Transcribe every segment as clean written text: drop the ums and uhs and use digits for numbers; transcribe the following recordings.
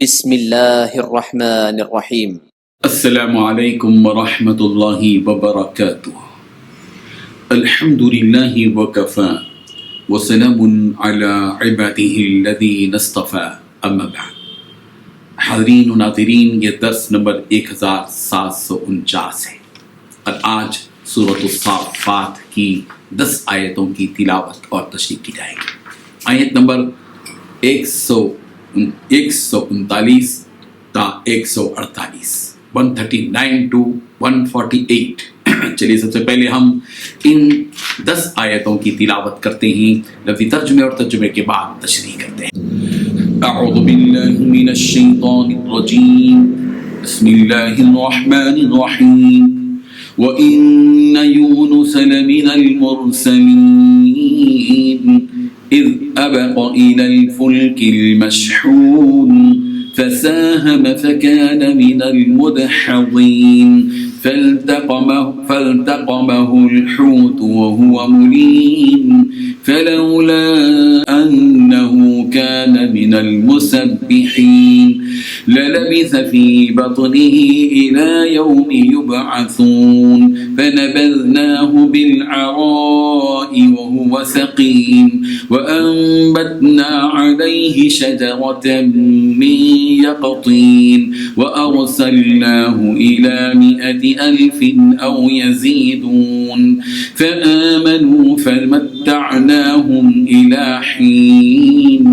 بسم اللہ الرحمن الرحیم۔ السلام علیکم ورحمۃ اللہ وبرکاتہ۔ الحمد للہ وکفی وسلام علی عبادہ الذین اصطفی، اما بعد۔ حاضرین و ناظرین، یہ درس نمبر 1749 ہے اور آج سورۃ الصافات کی 10 آیتوں کی تلاوت اور تشریح کی جائے گی۔ آیت نمبر 139 تا 148، 139 to 148۔ چلیے سب سے پہلے ہم ان 10 آیتوں کی تلاوت کرتے ہیں، لفظی ترجمے اور ترجمے کے بعد تشریح کرتے ہیں۔ اعوذ باللہ من الشیطان الرجیم، بسم اللہ الرحمن الرحیم۔ وَإِنَّ يُونُسَ لَمِنَ الْمُرْسَلِينَ إِذْ أَبَقَ إِلَى الْفُلْكِ الْمَشْحُونِ فَسَاهَمَ فَكَانَ مِنَ الْمُدْحَضِينَ فالتقمه الحوت وهو مليم فلولا أنه كان من المسبحين للبث في بطنه إلى يوم يبعثون فنبذناه بالعراء وهو سقيم وأنبتنا عليه شجرة من يقطين وأرسلناه إلى 100,000 أو يزيدون فآمنوا فمتعناهم إلى حين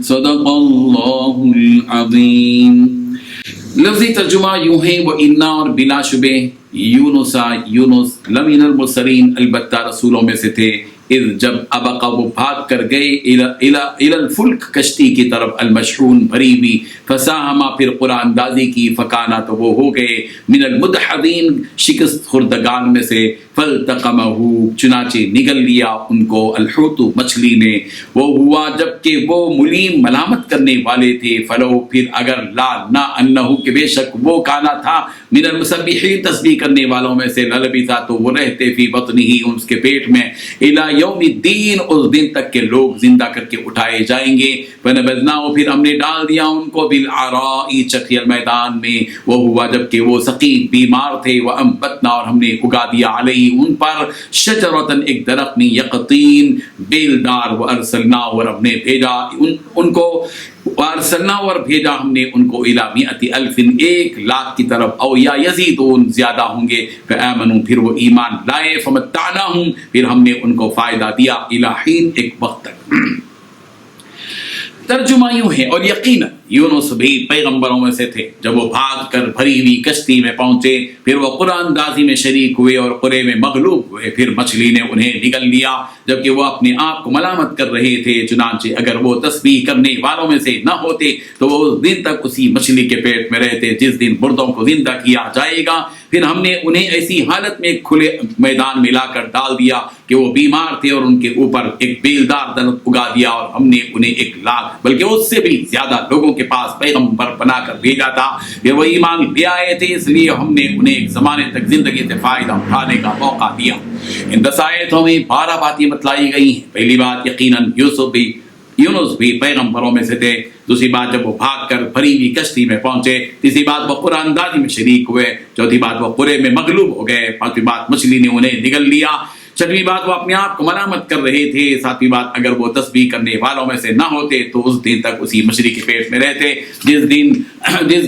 صدق اللہ العظیم۔ لفظی ترجمہ یوں ہے، وَإِنَّا، اور بلا شبہ، یونس لمن المرسلین، البتہ رسولوں میں سے تھے، اذ جب ابقا وہ بھاگ کر گئے، الی الفلک کشتی کی طرف، المشحون بھری ہوئی، فساہما پھر قرآن اندازی کی، فکانا تو وہ ہو گئے، من المدحضین شکست خوردگان میں سے، فالتقمہ چنانچہ نگل لیا ان کو، الحوت مچھلی نے، وہ ہوا جبکہ وہ ملیم ملامت کرنے والے تھے، فلو پھر اگر، لا نہ، انہو کہ بے شک وہ کانا تھا، من المسبحین تسبیح کرنے والوں میں سے، للبثا تو وہ رہتے، فی بطنہ اس کے پیٹ میں، الی یوم الدین اس دن تک کہ لوگ زندہ کر کے اٹھائے جائیں گے، فنبذناہ پھر ہم نے ڈال دیا ان کو، بالعراء چٹیل میدان میں، وہ ہوا جبکہ وہ سقیم بیمار تھے، وانبتنا اور ہم نے اگا دیا علیہ ان پر، شجرتن ایک درخت میں، یقطین بیلدار، وارسلنا اور ہم نے بھیجا ان کو، وارسلنا اور بھیجا ہم نے ان کو، الی 100,000 1,00,000 کی طرف، او یا یزیدون زیادہ ہوں گے، فآمنوا پھر وہ ایمان لائے، فمتعناہم پھر ہم نے ان کو فائدہ دیا، الی حین ایک وقت تک۔ ترجمہ یوں ہے، اور یقیناً یونس بھی پیغمبروں میں سے تھے، جب وہ بھاگ کر بھری ہوئی کشتی میں پہنچے، پھر وہ قرآن اندازی میں شریک ہوئے اور قرے میں مغلوب ہوئے، پھر مچھلی نے انہیں نگل لیا جبکہ وہ اپنے آپ کو ملامت کر رہے تھے، چنانچہ اگر وہ تسبیح کرنے والوں میں سے نہ ہوتے تو وہ اس دن تک اسی مچھلی کے پیٹ میں رہتے جس دن مردوں کو زندہ کیا جائے گا۔ پھر ہم نے انہیں ایسی حالت میں کھلے میدان میں لا کر ڈال دیا کہ وہ بیمار تھے، اور ان کے اوپر ایک بیلدار درخت اگا دیا، اور ہم نے انہیں 1,00,000 بلکہ اس سے بھی زیادہ لوگوں کے پاس پیغمبر بنا کر بھیجا تھا، پھر وہ ایمان لے آئے تھے، اس لیے ہم نے انہیں ایک زمانے تک زندگی سے فائدہ اٹھانے کا موقع دیا۔ ان 10 آیتوں میں 12 باتیں بتلائی گئی ہیں۔ پہلی بات، یقیناً یونس بھی پیغمبروں میں سے تھے۔ دوسری بات، جب وہ بھاگ کر بھری ہوئی کشتی میں پہنچے۔ تیسری بات، وہ قرآن اندازی میں شریک ہوئے۔ چوتھی بات، وہ قرے میں مغلوب ہو گئے۔ پانچویں بات، مچھلی نے انہیں نگل لیا۔ چھٹویں بات، وہ اپنے آپ کو ملامت کر رہے تھے۔ ساتویں بات، اگر وہ تسبیح کرنے والوں میں سے نہ ہوتے تو اس دن تک اسی مچھلی کے پیٹ میں رہتے جس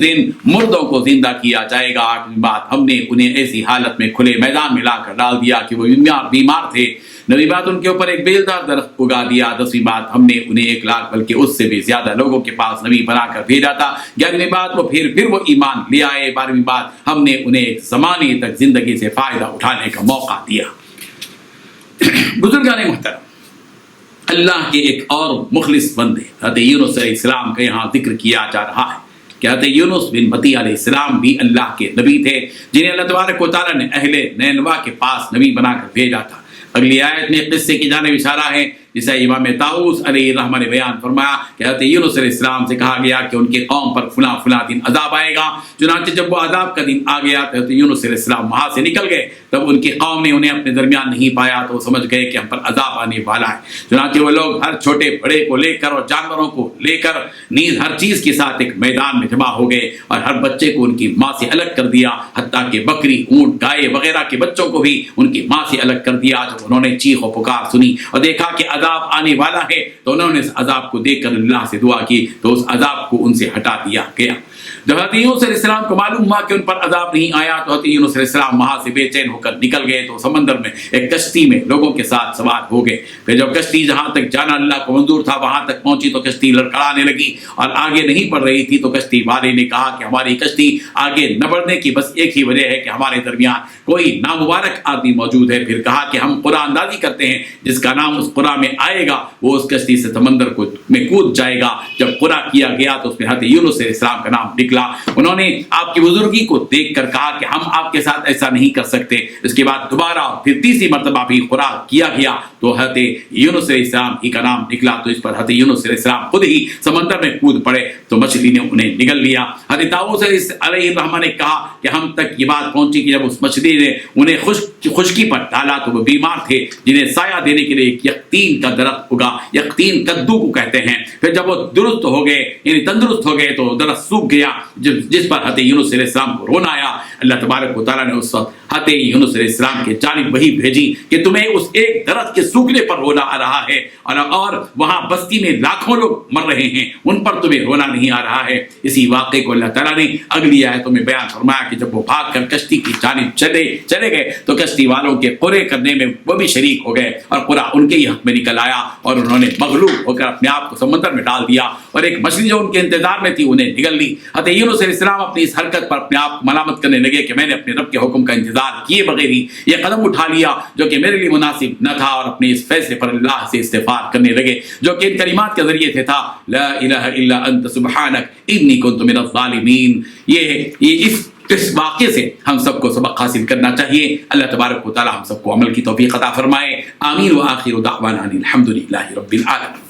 دن مردوں کو زندہ کیا جائے گا۔ آٹھویں بات، ہم نے انہیں ایسی حالت میں کھلے میدان میں لا کر ڈال دیا کہ وہ بیمار تھے۔ نویں بات، ان کے اوپر ایک بیلدار درخت اگا دیا۔ 10ویں بات، ہم نے انہیں 1,00,000 بلکہ اس سے بھی زیادہ لوگوں کے پاس نبی بنا کر بھیجا تھا۔ 11ویں بات، وہ پھر وہ ایمان لے آئے۔ 12ویں بات، ہم نے انہیں ایک زمانے تک زندگی سے فائدہ اٹھانے کا موقع دیا۔ بزرگان محترم، اللہ کے ایک اور مخلص بندے حضرت یونس علیہ السلام کا یہاں ذکر کیا جا رہا ہے کہ حضرت یونس بن متی علیہ السلام بھی اللہ کے نبی تھے، جنہیں اللہ تبارک و تعالیٰ نے اہل نینوا کے پاس نبی بنا کر بھیجا تھا۔ اگلی آیت میں قصے کی جانب اشارہ ہے جسے امام طاؤس علیہ الرحمہ نے بیان فرمایا کہ حضرت یونس علیہ السلام سے کہا گیا کہ ان کی قوم پر فلاں فلاں دن عذاب آئے گا. چنانچہ جب وہ عذاب کا دن آ گیا تو حضرت یونس علیہ السلام وہاں سے نکل گئے. تب ان کی قوم نے انہیں اپنے درمیان نہیں پایا تو وہ سمجھ گئے کہ ہم پر عذاب آنے والا ہے. چنانچہ وہ لوگ ہر چھوٹے بڑے کو لے کر اور جانوروں کو لے کر نیز ہر چیز کے ساتھ ایک میدان میں جمع ہو گئے اور ہر بچے کو ان کی ماں سے الگ کر دیا، حتیٰ کہ بکری، اونٹ، گائے وغیرہ کے بچوں کو بھی ان کی ماں سے الگ کر دیا. جب انہوں نے چیخ و پکار سنی اور دیکھا کہ عذاب آنے والا ہے تو انہوں نے اس عذاب کو دیکھ کر اللہ سے دعا کی تو اس عذاب کو ان سے ہٹا دیا گیا. جب حضرت یونس علیہ السلام کو معلوم ہوا کہ ان پر عذاب نہیں آیا تو حضرت یونس علیہ السلام وہاں سے بے چین ہو کر نکل گئے تو سمندر میں ایک کشتی میں لوگوں کے ساتھ سوار ہو گئے. پھر جب کشتی جہاں تک جانا اللہ کو منظور تھا وہاں تک پہنچی تو کشتی لڑکھڑانے لگی اور آگے نہیں بڑھ رہی تھی. تو کشتی والے نے کہا کہ ہماری کشتی آگے نہ بڑھنے کی بس ایک ہی وجہ ہے کہ ہمارے درمیان کوئی نامبارک آدمی موجود ہے. پھر کہا کہ ہم قرآن اندازی کرتے ہیں جس کا نام اس قرآن میں آئے گا وہ اس کشتی سے سمندر میں کود جائے گا. جب قرآن کیا گیا تو اس میں حضرت یونس علیہ السلام کا نام نکلا. انہوں نے آپ کی بزرگی کو دیکھ کر کہا کہ ہم آپ کے ساتھ ایسا نہیں کر سکتے. اس کے بعد دوبارہ پھر تیسری مرتبہ بھی قرآن کیا گیا تو حضرت یونس علیہ السلام ہی کا نام نکلا. تو اس پر حضرت یونس علیہ السلام خود ہی سمندر میں کود پڑے تو مچھلی نے انہیں نگل لیا. حضرت طاؤس علیہ الرحمہ نے کہا کہ ہم تک یہ بات پہنچی کہ جب اس مچھلی نے انہیں خشکی پر ڈالا تو وہ بیمار تھے جنہیں سایہ دینے کے لیے ایک یقطین کا درخت ہوگا، یقطین کدو کو کہتے ہیں. پھر جب وہ درست ہو گئے یعنی تندرست ہو گئے تو درخت سوکھ گیا جس پر حضرت یونس علیہ السلام کو رونا آیا. اللہ تبارک و تعالیٰ نے اس وقت حضرت یونس علیہ السلام کے جانب وہی بھیجی کہ تمہیں اس ایک درخت کے سوکھنے پر رونا آ رہا ہے اور وہاں بستی میں لاکھوں لوگ مر رہے ہیں ان پر تمہیں رونا نہیں آ رہا ہے. اسی واقعے کو اللہ تعالیٰ نے اگلی آیتوں میں بیان فرمایا کہ جب وہ بھاگ کر کشتی کی جانب چلے گئے تو کشتی والوں کے قرے کرنے میں وہ بھی شریک ہو گئے اور قرا ان کے ہی حق میں نکل آیا اور انہوں نے مغلوب ہو کر اپنے آپ کو سمندر میں ڈال دیا اور ایک مچھلی جو ان کے انتظار میں تھی انہیں نگل لی. حضرت یونس علیہ السلام اپنی اس حرکت پر اپنے آپ کو ملامت کرنے لگے کہ میں نے اپنے رب کے حکم کا انتظار کیے بغیر ہی یہ قدم اٹھا لیا جو کہ میرے لیے مناسب نہ تھا اور اپنے اس فیصلے پر اللہ سے استغفار کرنے لگے جو کہ ان کلمات کے ذریعے سے تھا لا الہ الا انت سبحانک انی کنت من الظالمین. یہ اس واقعے سے ہم سب کو سبق حاصل کرنا چاہیے. اللہ تبارک و تعالی ہم سب کو عمل کی توفیق عطا فرمائے. آمین. وآخر دعوانا الحمد للہ رب العالمین.